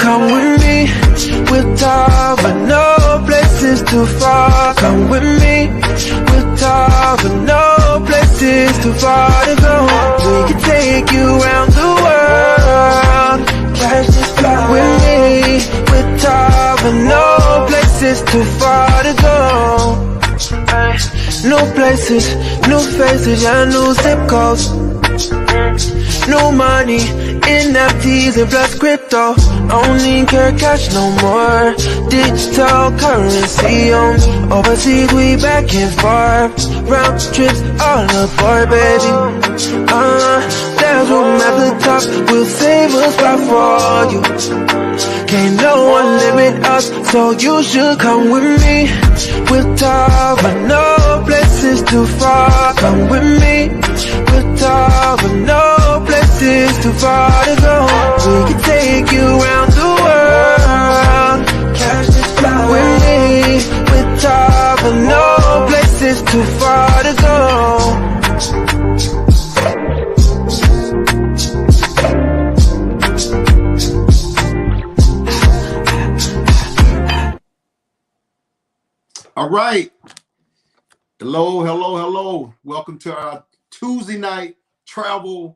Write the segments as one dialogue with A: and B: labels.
A: come with me. With Tava, no places too far. Come with me. With Tava, no places too far to go. We can take you around the world. Cash this fly with me. With Tava, no places too far to go. New places, new faces, yeah, new zip codes. New money, NFTs and plus crypto. Don't need cash no more. Digital currency on me. Overseas we back and forth. Round trips all aboard, baby. There's room at the top. We'll save a spot for you. Can't no one limit us, so you should come with me. With Tava, no places too far. Come with me. With Tava, no places too far to go. We can take you around the world. Cash this fly with me. With Tava, no places too far to go.
B: All right. Hello, hello, hello. Welcome to our Tuesday night Tava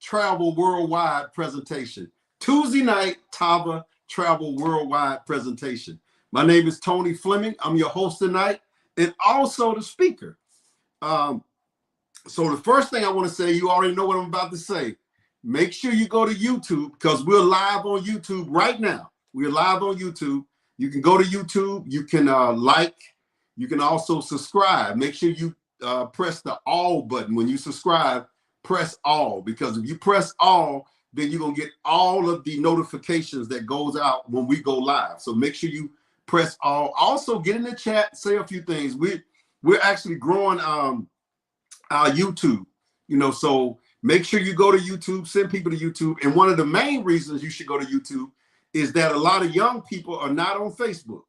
B: Travel Worldwide presentation. Tuesday night Tava Travel Worldwide presentation. My name is Tony Fleming. I'm your host tonight and also the speaker. So the first thing I want to say, you already know what I'm about to say. Make sure you go to YouTube because we're live on YouTube right now. We're live on YouTube. You can go to YouTube, you can like, you can also subscribe. Make sure you press the all button. When you subscribe, press all, because if you press all, then you're gonna get all of the notifications that goes out when we go live. So make sure you press all. Also get in the chat, say a few things. We're actually growing our YouTube, so make sure you go to YouTube, send people to YouTube. And one of the main reasons you should go to YouTube is that a lot of young people are not on Facebook.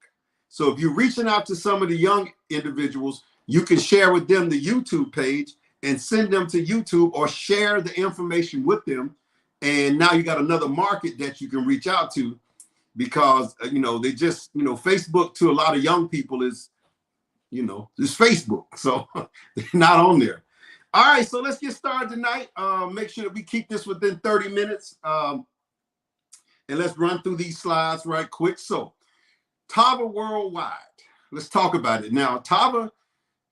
B: So if you're reaching out to some of the young individuals, you can share with them the YouTube page and send them to YouTube or share the information with them. And now you got another market that you can reach out to because, they just, Facebook to a lot of young people is, it's Facebook. So they're not on there. All right, so let's get started tonight. Make sure that we keep this within 30 minutes. And let's run through these slides right quick. So Tava Worldwide, let's talk about it. Now, Tava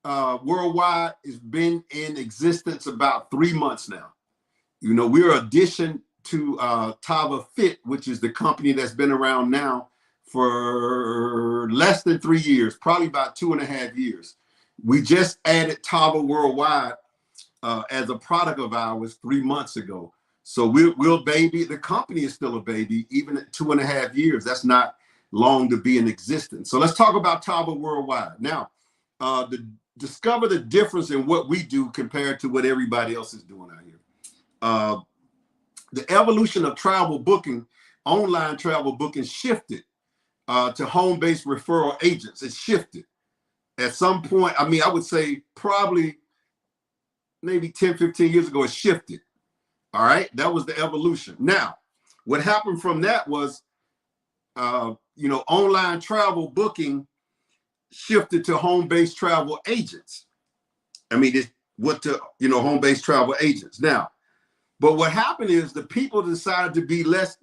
B: Worldwide has been in existence about 3 months now. We're an addition to Tava Fit, which is the company that's been around now for less than 3 years, probably about 2.5 years. We just added Tava Worldwide as a product of ours 3 months ago. So we're baby. The company is still a baby, even at 2.5 years. That's not long to be in existence. So let's talk about Tava Worldwide. Now, discover the difference in what we do compared to what everybody else is doing out here. The evolution of travel booking, online travel booking shifted to home-based referral agents. It shifted. At some point, I would say probably maybe 10, 15 years ago, it shifted. All right, that was the evolution. Now, what happened from that was, online travel booking shifted to home-based travel agents. It went to, home-based travel agents. Now, but what happened is the people decided to be less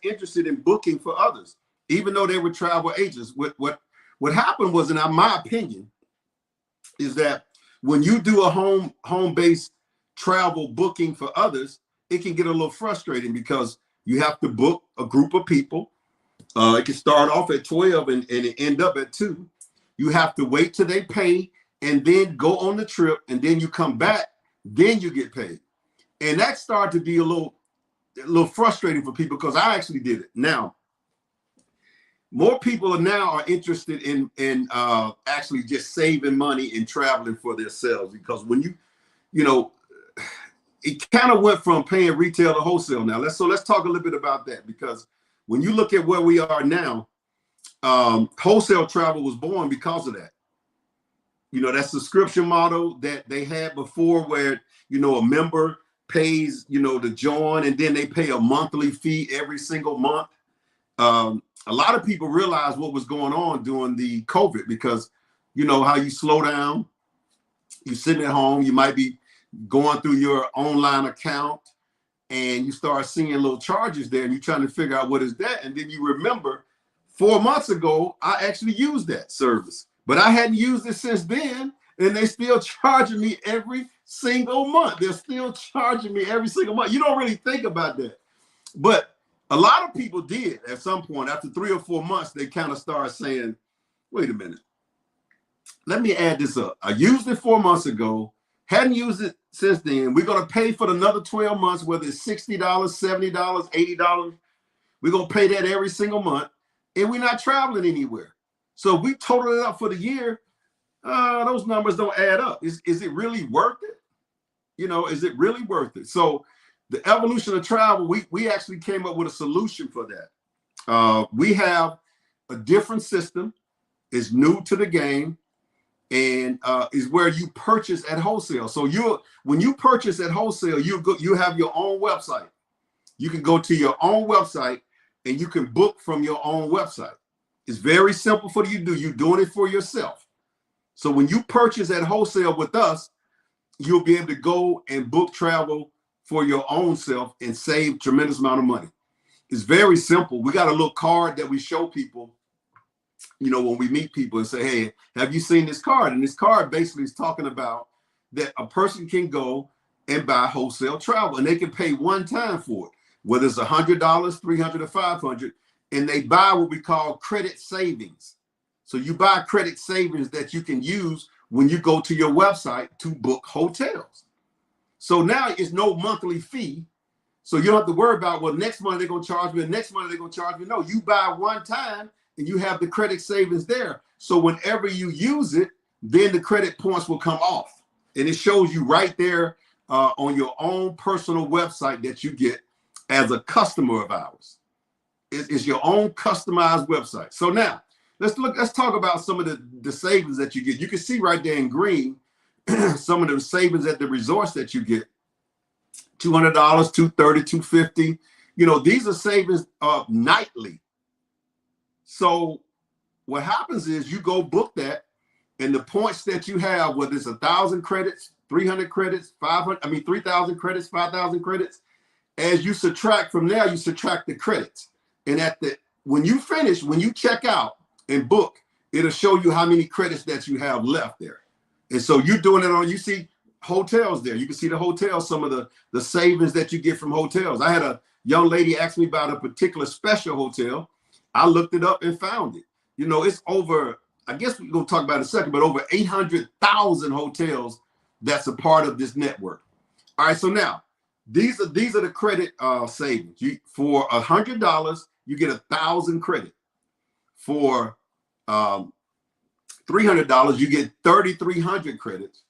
B: interested in booking for others, even though they were travel agents. What happened was, in my opinion, is that when you do a home-based travel booking for others, it can get a little frustrating because you have to book a group of people. It can start off at 12 and it end up at 2. You have to wait till they pay and then go on the trip, and then you come back, then you get paid. And that started to be a little frustrating for people because I actually did it. Now, more people are interested in actually just saving money and traveling for themselves, because when it kind of went from paying retail to wholesale now. Let's talk a little bit about that, because when you look at where we are now, wholesale travel was born because of that. That subscription model that they had before, where a member pays, to join, and then they pay a monthly fee every single month. A lot of people realized what was going on during the COVID, because how you slow down, you're sitting at home, you might be going through your online account, and you start seeing little charges there, and you're trying to figure out what is that. And then you remember 4 months ago, I actually used that service, but I hadn't used it since then. And they still charging me every single month. They're still charging me every single month. You don't really think about that. But a lot of people did at some point. After 3 or 4 months, they kind of started saying, wait a minute, let me add this up. I used it 4 months ago, hadn't used it since then. We're going to pay for another 12 months, whether it's $60, $70, $80. We're going to pay that every single month, and we're not traveling anywhere. So if we total it up for the year, those numbers don't add up. Is it really worth it? Is it really worth it? So the evolution of travel, we actually came up with a solution for that. We have a different system. It's new to the game, and is where you purchase at wholesale. So when you purchase at wholesale, you have your own website. You can go to your own website and you can book from your own website. It's very simple for you to do. You're doing it for yourself. So when you purchase at wholesale with us, you'll be able to go and book travel for your own self and save a tremendous amount of money. It's very simple. We got a little card that we show people, when we meet people, and say, hey, have you seen this card? And this card basically is talking about that a person can go and buy wholesale travel, and they can pay one time for it, whether it's $100, $300, or $500, and they buy what we call credit savings. So you buy credit savings that you can use when you go to your website to book hotels. So now it's no monthly fee. So you don't have to worry about, well, next month they're going to charge me, and next month they're going to charge me. No, you buy one time and you have the credit savings there. So whenever you use it, then the credit points will come off. And it shows you right there on your own personal website that you get as a customer of ours. It's your own customized website. So now let's talk about some of the savings that you get. You can see right there in green some of the savings at the resorts that you get. $200, $230, $250. These are savings nightly. So what happens is you go book that, and the points that you have, whether it's 1,000 credits, 300 credits, 3,000 credits, 5,000 credits, as you subtract from there, you subtract the credits. And when you finish, when you check out and book, it'll show you how many credits that you have left there. And so you're doing it you see hotels there. You can see the hotels, some of the savings that you get from hotels. I had a young lady ask me about a particular special hotel. I looked it up and found it. It's over, I guess we're going to talk about it in a second, but over 800,000 hotels that's a part of this network. All right, so now these are the credit savings. For $100, you get 1,000 credit. For $300, you get 3,300 credits.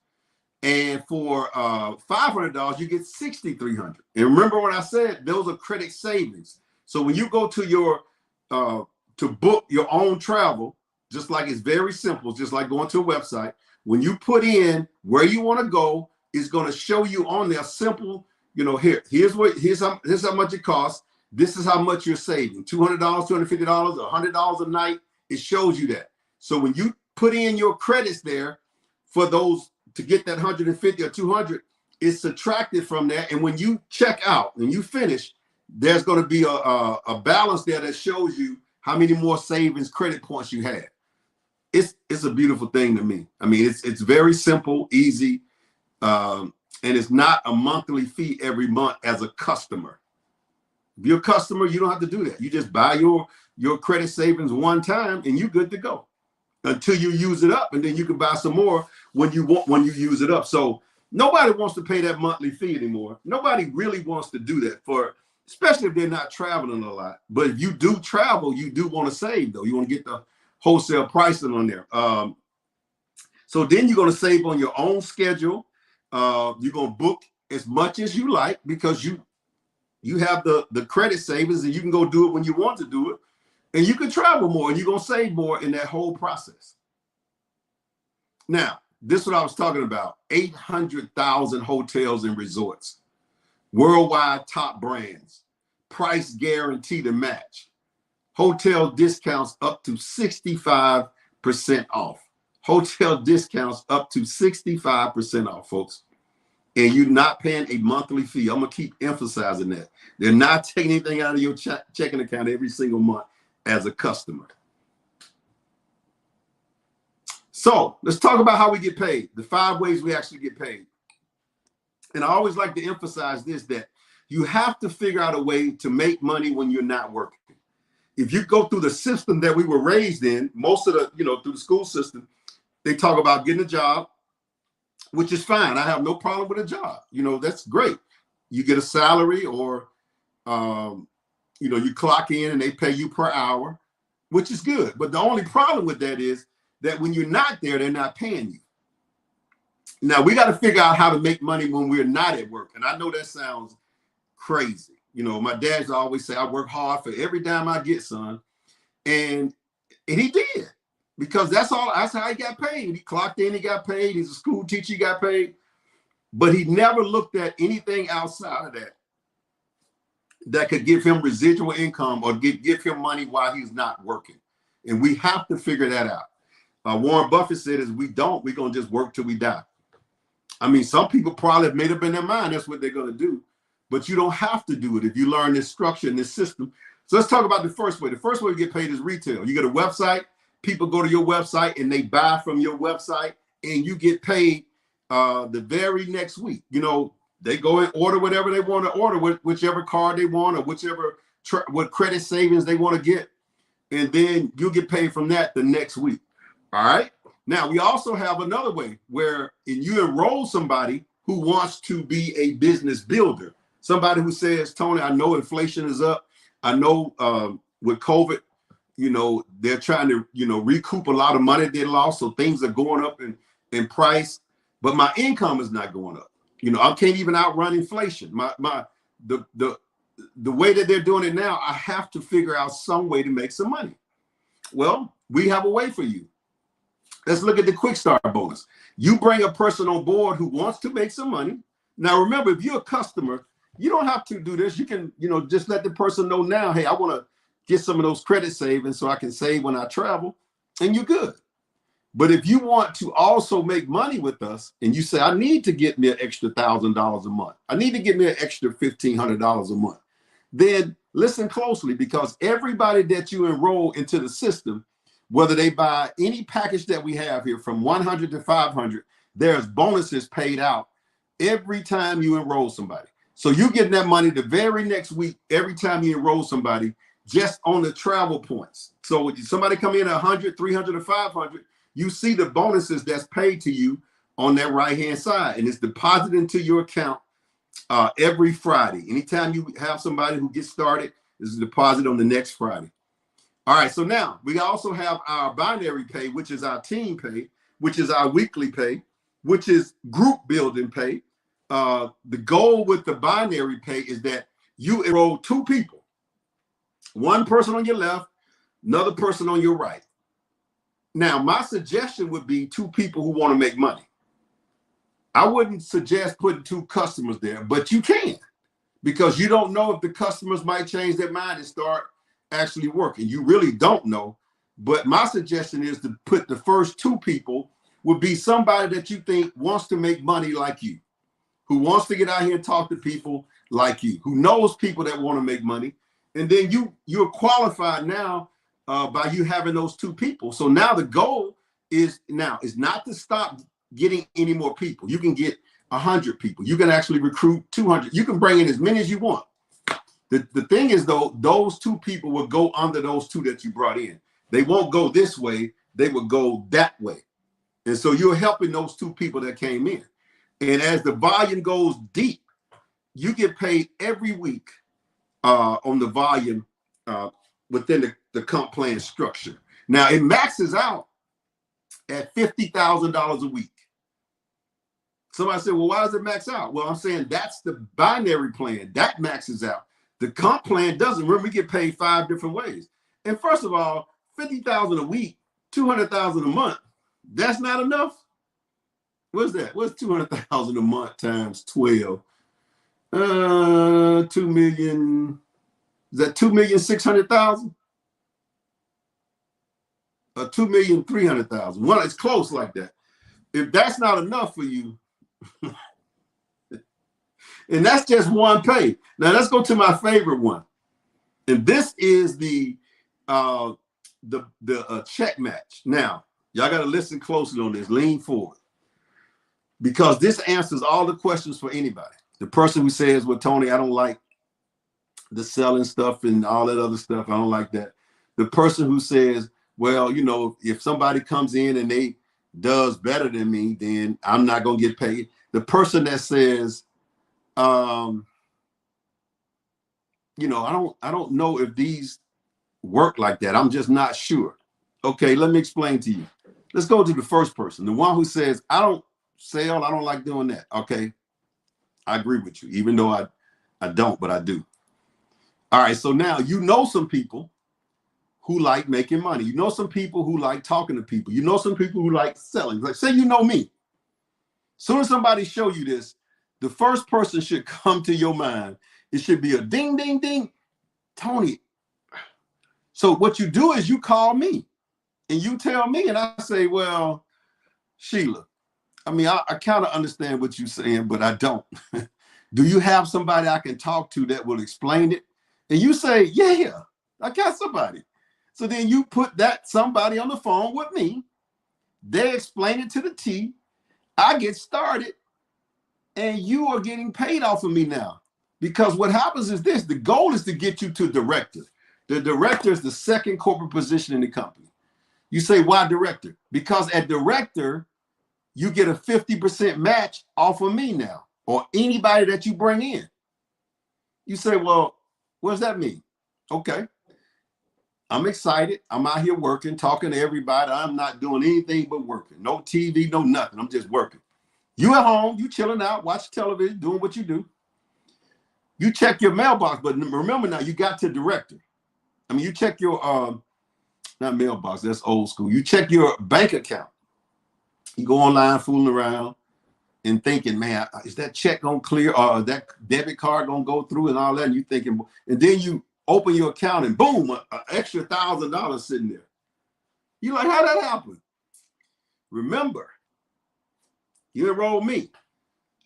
B: And for $500, you get 6,300. And remember what I said, those are credit savings. So when you go to your to book your own travel, just like it's very simple, just like going to a website, when you put in where you want to go, it's going to show you on there simple, here's how much it costs. This is how much you're saving. $200, $250, $100 a night. It shows you that. So when you put in your credits there for those to get that 150 or 200, it's subtracted from there. And when you check out and you finish, there's going to be a balance there that shows you how many more savings credit points you had. It's a beautiful thing to me. It's very simple, easy, and it's not a monthly fee every month as a customer. If you're a customer, you don't have to do that. You just buy your credit savings one time and you're good to go until you use it up, and then you can buy some more when you use it up. So nobody wants to pay that monthly fee anymore. Nobody really wants to do that, especially if they're not traveling a lot. But if you do travel, you do want to save, though. You want to get the wholesale pricing on there. So then you're going to save on your own schedule. You're going to book as much as you like because you have the credit savings, and you can go do it when you want to do it. And you can travel more, and you're going to save more in that whole process. Now, this is what I was talking about, 800,000 hotels and resorts. worldwide top brands, price guarantee to match, hotel discounts up to 65% off. Hotel discounts up to 65% off, folks. And you're not paying a monthly fee. I'm going to keep emphasizing that. They're not taking anything out of your checking account every single month as a customer. So let's talk about how we get paid, the 5 ways we actually get paid. And I always like to emphasize this, that you have to figure out a way to make money when you're not working. If you go through the system that we were raised in, most of the, through the school system, they talk about getting a job, which is fine. I have no problem with a job. That's great. You get a salary, or, you clock in and they pay you per hour, which is good. But the only problem with that is that when you're not there, they're not paying you. Now, we got to figure out how to make money when we're not at work. And I know that sounds crazy. My dad's always say, I work hard for every dime I get, son. And he did, because that's how he got paid. He clocked in, he got paid. He's a school teacher, he got paid. But he never looked at anything outside of that could give him residual income or give him money while he's not working. And we have to figure that out. Warren Buffett said, we're going to just work till we die. I mean, some people probably have made up in their mind that's what they're going to do, but you don't have to do it if you learn this structure and this system. So let's talk about the first way. The first way to get paid is retail. You get a website, people go to your website and they buy from your website, and you get paid the very next week. They go and order whatever they want to order, whichever card they want, or what credit savings they want to get. And then you'll get paid from that the next week. All right. Now, we also have another way where you enroll somebody who wants to be a business builder. Somebody who says, Tony, I know inflation is up. I know with COVID, they're trying to, recoup a lot of money they lost. So things are going up in price, but my income is not going up. I can't even outrun inflation. The way that they're doing it now, I have to figure out some way to make some money. Well, we have a way for you. Let's look at the quick start bonus. You bring a person on board who wants to make some money. Now, remember, if you're a customer, you don't have to do this. You can, just let the person know now, hey, I want to get some of those credit savings so I can save when I travel, and you're good. But if you want to also make money with us and you say, I need to get me an extra $1,000 a month, I need to get me an extra $1,500 a month, then listen closely, because everybody that you enroll into the system, whether they buy any package that we have here from 100 to 500, there's bonuses paid out every time you enroll somebody. So you're getting that money the very next week, every time you enroll somebody, just on the travel points. So when somebody come in at 100, 300, or 500, you see the bonuses that's paid to you on that right-hand side, and it's deposited into your account every Friday. Anytime you have somebody who gets started, this is deposited on the next Friday. All right, so now we also have our binary pay, which is our team pay, which is our weekly pay, which is group building pay. The goal with the binary pay is that you enroll 2 people, one person on your left, another person on your right. Now, my suggestion would be 2 people who want to make money. I wouldn't suggest putting 2 customers there, but you can, because you don't know if the customers might change their mind and start actually working. You really don't know. But my suggestion is to put the first 2 people would be somebody that you think wants to make money like you, who wants to get out here and talk to people like you, who knows people that want to make money. And then you're qualified now by you having those 2 people. So now the goal is not to stop getting any more people. You can get 100 people. You can actually recruit 200. You can bring in as many as you want. The thing is, though, those 2 people will go under those 2 that you brought in. They won't go this way. They will go that way. And so you're helping those 2 people that came in. And as the volume goes deep, you get paid every week on the volume within the comp plan structure. Now, it maxes out at $50,000 a week. Somebody said, well, why does it max out? Well, I'm saying that's the binary plan. That maxes out. The comp plan doesn't. Remember, we get paid 5 different ways. And first of all, $50,000 a week, $200,000 a month, that's not enough. What's that? What's $200,000 a month times 12? 2 million. Is that 2,600,000? 2,300,000. Well, it's close like that. If that's not enough for you, and that's just one pay. Now let's go to my favorite one, and this is the check match. Now y'all got to listen closely on this. Lean forward, because this answers all the questions for anybody. The person who says, "Well, Tony, I don't like the selling stuff and all that other stuff. I don't like that." The person who says, "Well, you know, if somebody comes in and they does better than me, then I'm not gonna get paid." The person that says, you know, I don't know if these work like that. I'm just not sure. Okay, let me explain to you. Let's go to the first person, the one who says, "I don't sell, I don't like doing that." Okay, I agree with you, even though I don't, but I do. All right, so now you know some people who like making money. You know some people who like talking to people. You know some people who like selling. Like, say you know me. Soon as somebody show you this, the first person should come to your mind. It should be a ding, ding, ding. Tony. So what you do is you call me and you tell me, and I say, "Well, Sheila, I mean, I kind of understand what you're saying, but I don't. Do you have somebody I can talk to that will explain it?" And you say, "Yeah, I got somebody." So then you put that somebody on the phone with me. They explain it to the T. I get started, and you are getting paid off of me now. Because what happens is this: the goal is to get you to director. The director is the second corporate position in the company. You say, "Why director?" Because at director, you get a 50% match off of me now, or anybody that you bring in. You say, "Well, what does that mean?" Okay. I'm excited. I'm out here working, talking to everybody. I'm not doing anything but working. No TV, no nothing. I'm just working. You at home, you chilling out, watch television, doing what you do. You check your mailbox, but remember now, you got to director. I mean, you check your, not mailbox, that's old school. You check your bank account. You go online fooling around and thinking, "Man, is that check gonna clear, or that debit card gonna go through," and all that. And you thinking, and then you open your account and boom, an extra $1,000 sitting there. You're like, "How that happen?" Remember, you enrolled me.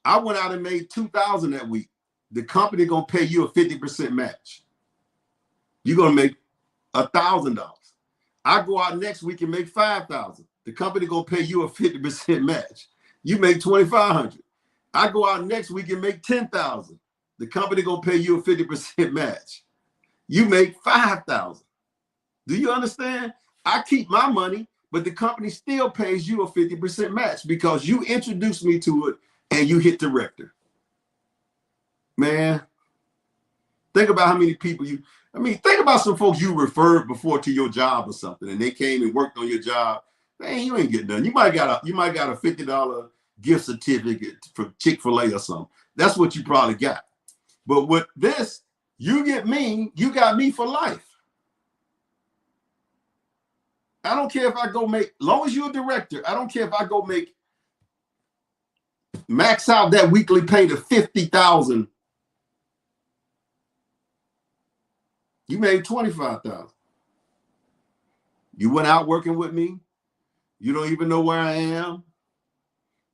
B: I went out and made $2,000 that week. The company gonna pay you a 50% match. You're gonna make $1,000. I go out next week and make $5,000. The company gonna pay you a 50% match. You make $2,500. I go out next week and make $10,000. The company gonna pay you a 50% match. You make $5,000. Do you understand? I keep my money, but the company still pays you a 50% match because you introduced me to it and you hit director. Man, think about how many people think about some folks you referred before to your job or something, and they came and worked on your job. Man, you ain't getting done. You might got a $50 gift certificate for Chick-fil-A or something. That's what you probably got. But with this, you get me, you got me for life. I don't care if I go make, long as you're a director, I don't care if I go max out that weekly pay to $50,000. You made $25,000. You went out working with me. You don't even know where I am.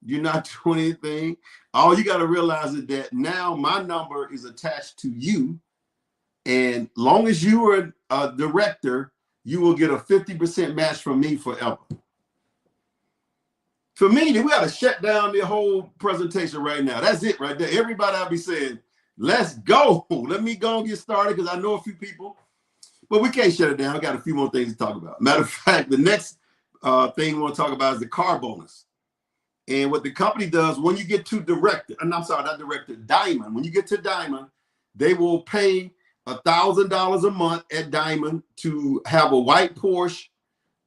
B: You're not doing anything. All you got to realize is that now my number is attached to you. And long as you are a director, you will get a 50% match from me forever. For me, we got to shut down the whole presentation right now. That's it right there. Everybody I'll be saying, "Let's go." Let me go and get started because I know a few people. But we can't shut it down. I got a few more things to talk about. Matter of fact, the next thing we want to talk about is the car bonus. And what the company does when you get to director, and I'm sorry, not director, Diamond. When you get to Diamond, they will pay $1,000 a month at Diamond to have a white Porsche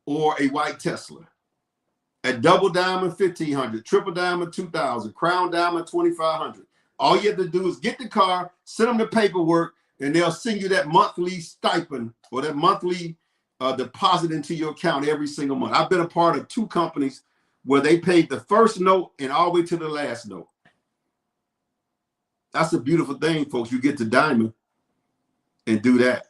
B: or a white Tesla. At Double Diamond, $1,500, Triple Diamond, $2,000, Crown Diamond, $2,500. All you have to do is get the car, send them the paperwork, and they'll send you that monthly stipend or that monthly deposit into your account every single month. I've been a part of 2 companies where they paid the first note and all the way to the last note. That's a beautiful thing, folks. You get to diamond and do that.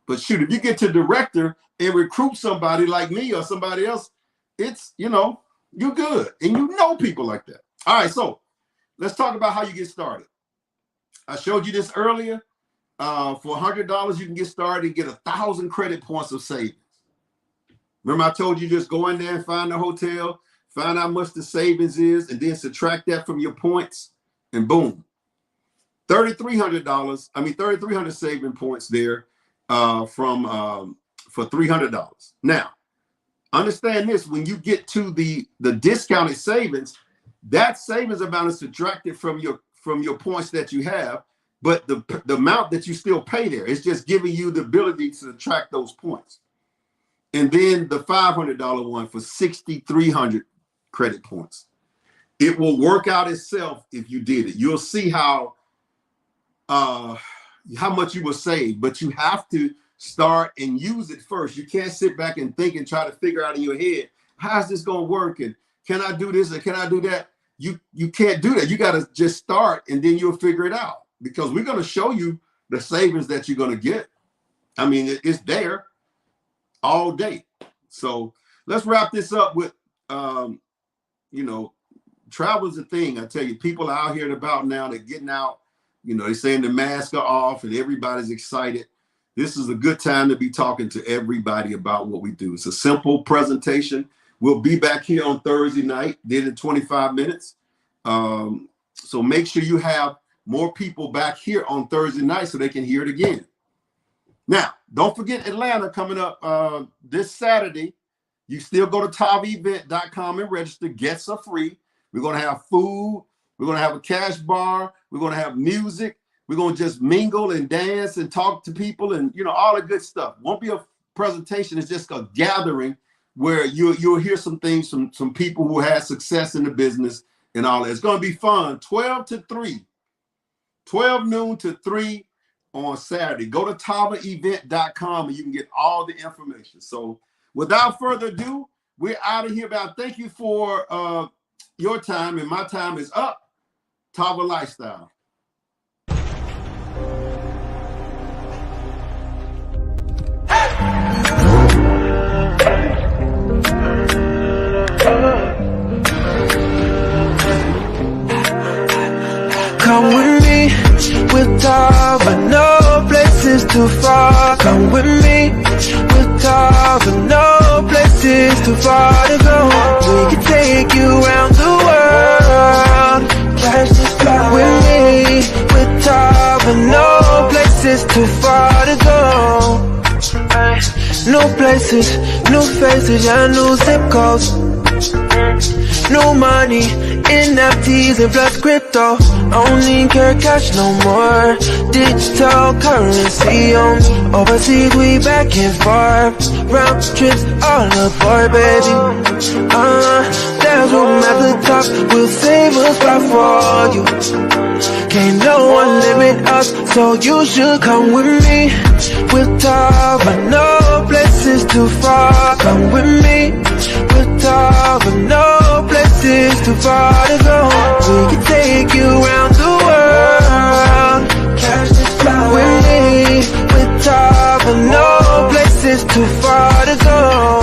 B: But shoot, if you get to director and recruit somebody like me or somebody else, it's, you know, you're good. And you know people like that. All right, so let's talk about how you get started. I showed you this earlier. For $100, you can get started and get 1,000 credit points of savings. Remember, I told you just go in there and find the hotel, find out how much the savings is, and then subtract that from your points, and boom. $3,300 saving points there for $300. Now, understand this, when you get to the discounted savings, that savings amount is subtracted from your points that you have, but the amount that you still pay there, it's just giving you the ability to subtract those points. And then the $500 one for 6,300 credit points. It will work out itself if you did it. You'll see how much you will save, but you have to start and use it first. You can't sit back and think and try to figure out in your head, how's this going to work? And can I do this or can I do that? You can't do that. You got to just start and then you'll figure it out, because we're going to show you the savings that you're going to get. I mean, it's there all day. So let's wrap this up with, you know, travel is a thing. I tell you, people are out here and about now. They're getting out. You know, they're saying the masks are off and everybody's excited. This is a good time to be talking to everybody about what we do. It's a simple presentation. We'll be back here on Thursday night, then in 25 minutes. So make sure you have more people back here on Thursday night so they can hear it again. Now, don't forget Atlanta coming up this Saturday. You still go to TavaEvent.com and register. Guests are free. We're going to have food. We're going to have a cash bar. We're going to have music. We're going to just mingle and dance and talk to people and, you know, all the good stuff. Won't be a presentation. It's just a gathering where you'll hear some things from some people who had success in the business and all that. It's going to be fun. 12 noon to 3 on Saturday. Go to TavaEvent.com and you can get all the information. So without further ado, we're out of here. But thank you for your time, and my time is up. Tava Lifestyle.
A: Come with me, with Tava, no place is too far. Come with me, with Tava, no place is too far to go. We can take you around the world. Catch this flight with me, with Tava, no place is too far to go. New places, new faces, yeah, new zip codes. New money, NFTs and plus crypto. Only care cash no more. Digital currency on me. Overseas we back and forth. Round trips all aboard, baby. There's room at the top. We'll save a spot for you. Can't no one limit us, so you should come with me. With Tava, no place is too far. Come with me. With Tava, no place is too far to go. We can take you around the world. Catch this flight with me. With Tava, no place is too far to go.